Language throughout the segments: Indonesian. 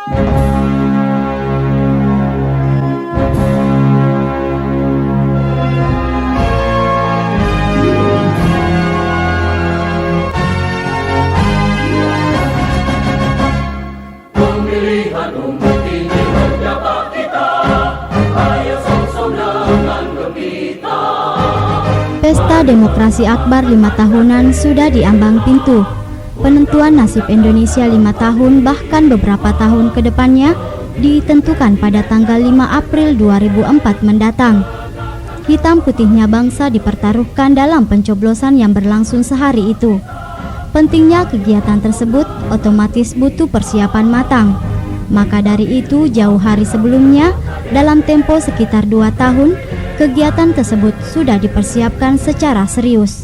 Pemilihan umum ini menyapa kita, ayo song-song dengan gembira. Pesta Demokrasi Akbar 5 tahunan sudah diambang pintu. Penentuan nasib Indonesia 5 tahun bahkan beberapa tahun ke depannya ditentukan pada tanggal 5 April 2004 mendatang. Hitam putihnya bangsa dipertaruhkan dalam pencoblosan yang berlangsung sehari itu. Pentingnya kegiatan tersebut otomatis butuh persiapan matang. Maka dari itu jauh hari sebelumnya, dalam tempo sekitar 2 tahun, kegiatan tersebut sudah dipersiapkan secara serius.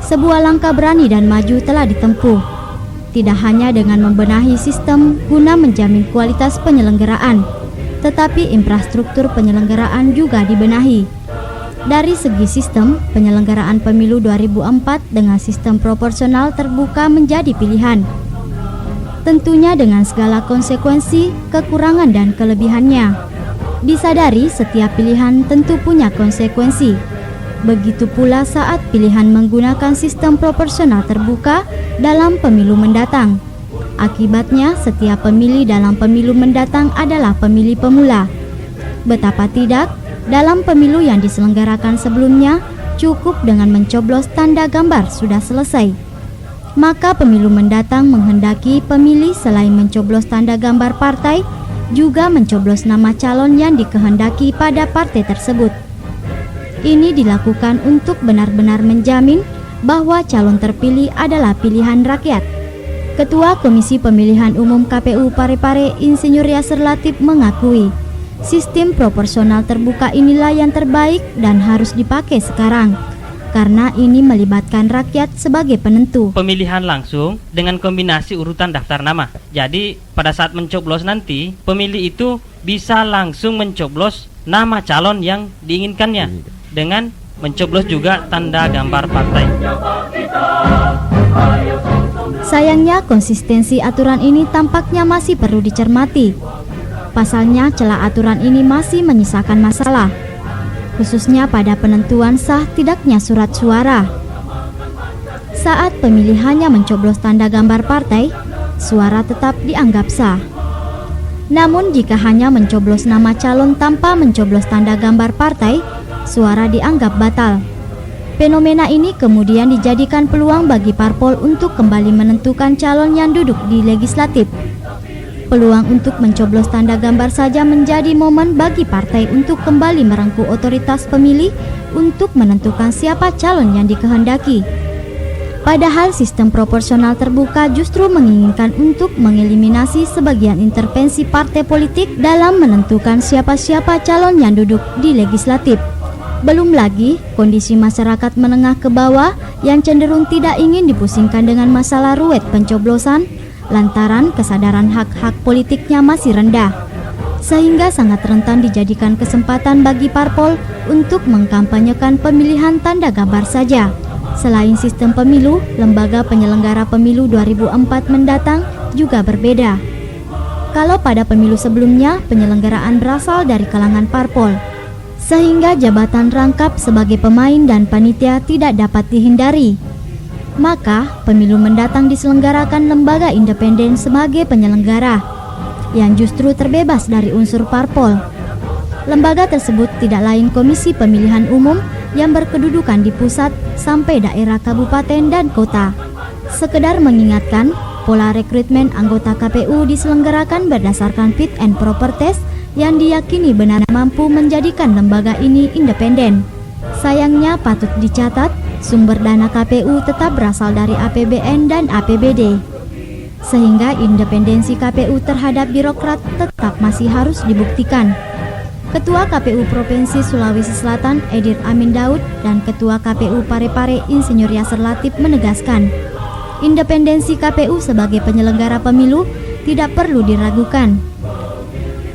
Sebuah langkah berani dan maju telah ditempuh. Tidak hanya dengan membenahi sistem guna menjamin kualitas penyelenggaraan, tetapi infrastruktur penyelenggaraan juga dibenahi. Dari segi sistem, penyelenggaraan pemilu 2004 dengan sistem proporsional terbuka menjadi pilihan. Tentunya dengan segala konsekuensi, kekurangan dan kelebihannya. Disadari setiap pilihan tentu punya konsekuensi. Begitu pula saat pilihan menggunakan sistem proporsional terbuka dalam pemilu mendatang. Akibatnya, setiap pemilih dalam pemilu mendatang adalah pemilih pemula. Betapa tidak, dalam pemilu yang diselenggarakan sebelumnya, cukup dengan mencoblos tanda gambar sudah selesai. Maka pemilu mendatang menghendaki pemilih selain mencoblos tanda gambar partai, juga mencoblos nama calon yang dikehendaki pada partai tersebut. Ini dilakukan untuk benar-benar menjamin bahwa calon terpilih adalah pilihan rakyat. Ketua Komisi Pemilihan Umum KPU Parepare Insinyur Yasser Latif mengakui, sistem proporsional terbuka inilah yang terbaik dan harus dipakai sekarang, karena ini melibatkan rakyat sebagai penentu. Pemilihan langsung dengan kombinasi urutan daftar nama. Jadi pada saat mencoblos nanti, pemilih itu bisa langsung mencoblos nama calon yang diinginkannya dengan mencoblos juga tanda gambar partai. Sayangnya konsistensi aturan ini tampaknya masih perlu dicermati. Pasalnya celah aturan ini masih menyisakan masalah, khususnya pada penentuan sah tidaknya surat suara. Saat pemilih hanya mencoblos tanda gambar partai, suara tetap dianggap sah. Namun jika hanya mencoblos nama calon tanpa mencoblos tanda gambar partai, suara dianggap batal. Fenomena ini kemudian dijadikan peluang bagi parpol untuk kembali menentukan calon yang duduk di legislatif. Peluang untuk mencoblos tanda gambar saja menjadi momen bagi partai untuk kembali merengkuh otoritas pemilih untuk menentukan siapa calon yang dikehendaki. Padahal sistem proporsional terbuka justru menginginkan untuk mengeliminasi sebagian intervensi partai politik dalam menentukan siapa-siapa calon yang duduk di legislatif. Belum lagi kondisi masyarakat menengah ke bawah yang cenderung tidak ingin dipusingkan dengan masalah ruwet pencoblosan lantaran kesadaran hak-hak politiknya masih rendah, sehingga sangat rentan dijadikan kesempatan bagi parpol untuk mengkampanyekan pemilihan tanda gambar saja. Selain sistem pemilu, lembaga penyelenggara pemilu 2004 mendatang juga berbeda. Kalau pada pemilu sebelumnya penyelenggaraan berasal dari kalangan parpol, sehingga jabatan rangkap sebagai pemain dan panitia tidak dapat dihindari. Maka, pemilu mendatang diselenggarakan lembaga independen sebagai penyelenggara, yang justru terbebas dari unsur parpol. Lembaga tersebut tidak lain Komisi Pemilihan Umum yang berkedudukan di pusat sampai daerah kabupaten dan kota. Sekedar mengingatkan, pola rekrutmen anggota KPU diselenggarakan berdasarkan fit and proper test yang diyakini benar mampu menjadikan lembaga ini independen. Sayangnya patut dicatat, sumber dana KPU tetap berasal dari APBN dan APBD, sehingga independensi KPU terhadap birokrat tetap masih harus dibuktikan. Ketua KPU Provinsi Sulawesi Selatan Edir Amin Daud dan Ketua KPU Parepare Insinyur Yasser Latif menegaskan, independensi KPU sebagai penyelenggara pemilu tidak perlu diragukan.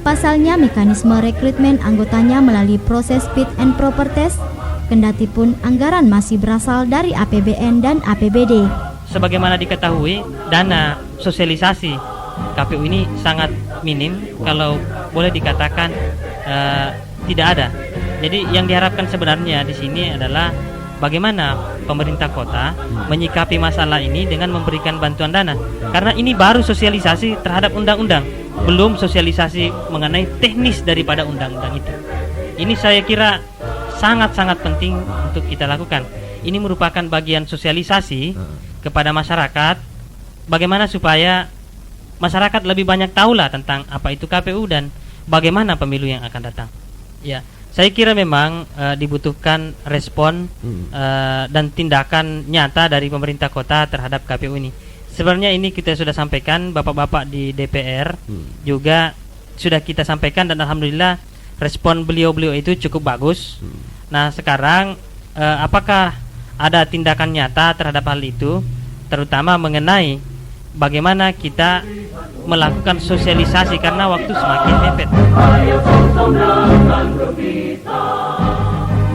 Pasalnya mekanisme rekrutmen anggotanya melalui proses fit and proper test, kendati pun anggaran masih berasal dari APBN dan APBD. Sebagaimana diketahui, dana sosialisasi KPU ini sangat minim, kalau boleh dikatakan tidak ada. Jadi yang diharapkan sebenarnya di sini adalah bagaimana pemerintah kota menyikapi masalah ini dengan memberikan bantuan dana. Karena ini baru sosialisasi terhadap undang-undang, belum sosialisasi mengenai teknis daripada undang-undang itu. Ini saya kira sangat-sangat penting untuk kita lakukan. Ini merupakan bagian sosialisasi kepada masyarakat, bagaimana supaya masyarakat lebih banyak tahulah tentang apa itu KPU dan bagaimana pemilu yang akan datang. Ya, saya kira memang dibutuhkan respon dan tindakan nyata dari pemerintah kota terhadap KPU ini. Sebenarnya ini kita sudah sampaikan, bapak-bapak di DPR juga sudah kita sampaikan, dan alhamdulillah respon beliau-beliau itu cukup bagus. Nah, sekarang apakah ada tindakan nyata terhadap hal itu, terutama mengenai bagaimana kita melakukan sosialisasi karena waktu semakin mepet.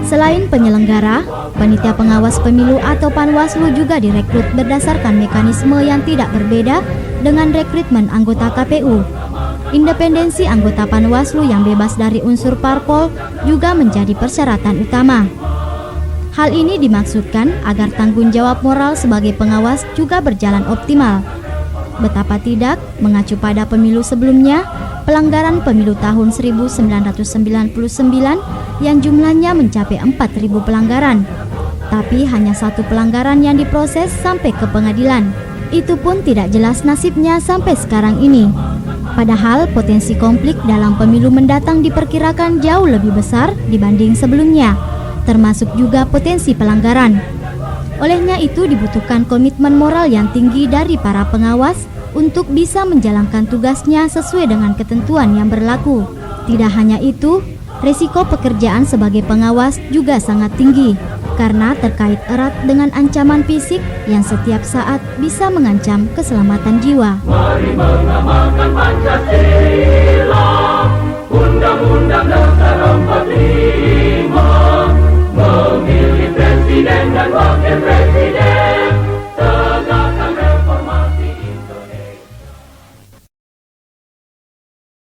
Selain penyelenggara, panitia pengawas pemilu atau Panwaslu juga direkrut berdasarkan mekanisme yang tidak berbeda dengan rekrutmen anggota KPU. Independensi anggota Panwaslu yang bebas dari unsur parpol juga menjadi persyaratan utama. Hal ini dimaksudkan agar tanggung jawab moral sebagai pengawas juga berjalan optimal. Betapa tidak, mengacu pada pemilu sebelumnya, pelanggaran pemilu tahun 1999 yang jumlahnya mencapai 4.000 pelanggaran. Tapi hanya satu pelanggaran yang diproses sampai ke pengadilan. Itu pun tidak jelas nasibnya sampai sekarang ini. Padahal potensi konflik dalam pemilu mendatang diperkirakan jauh lebih besar dibanding sebelumnya, termasuk juga potensi pelanggaran. Olehnya itu dibutuhkan komitmen moral yang tinggi dari para pengawas untuk bisa menjalankan tugasnya sesuai dengan ketentuan yang berlaku. Tidak hanya itu, risiko pekerjaan sebagai pengawas juga sangat tinggi karena terkait erat dengan ancaman fisik yang setiap saat bisa mengancam keselamatan jiwa. Mari mengamalkan Pancasila, Undang-Undang Dasar 45, memilih presiden dan wakil presiden.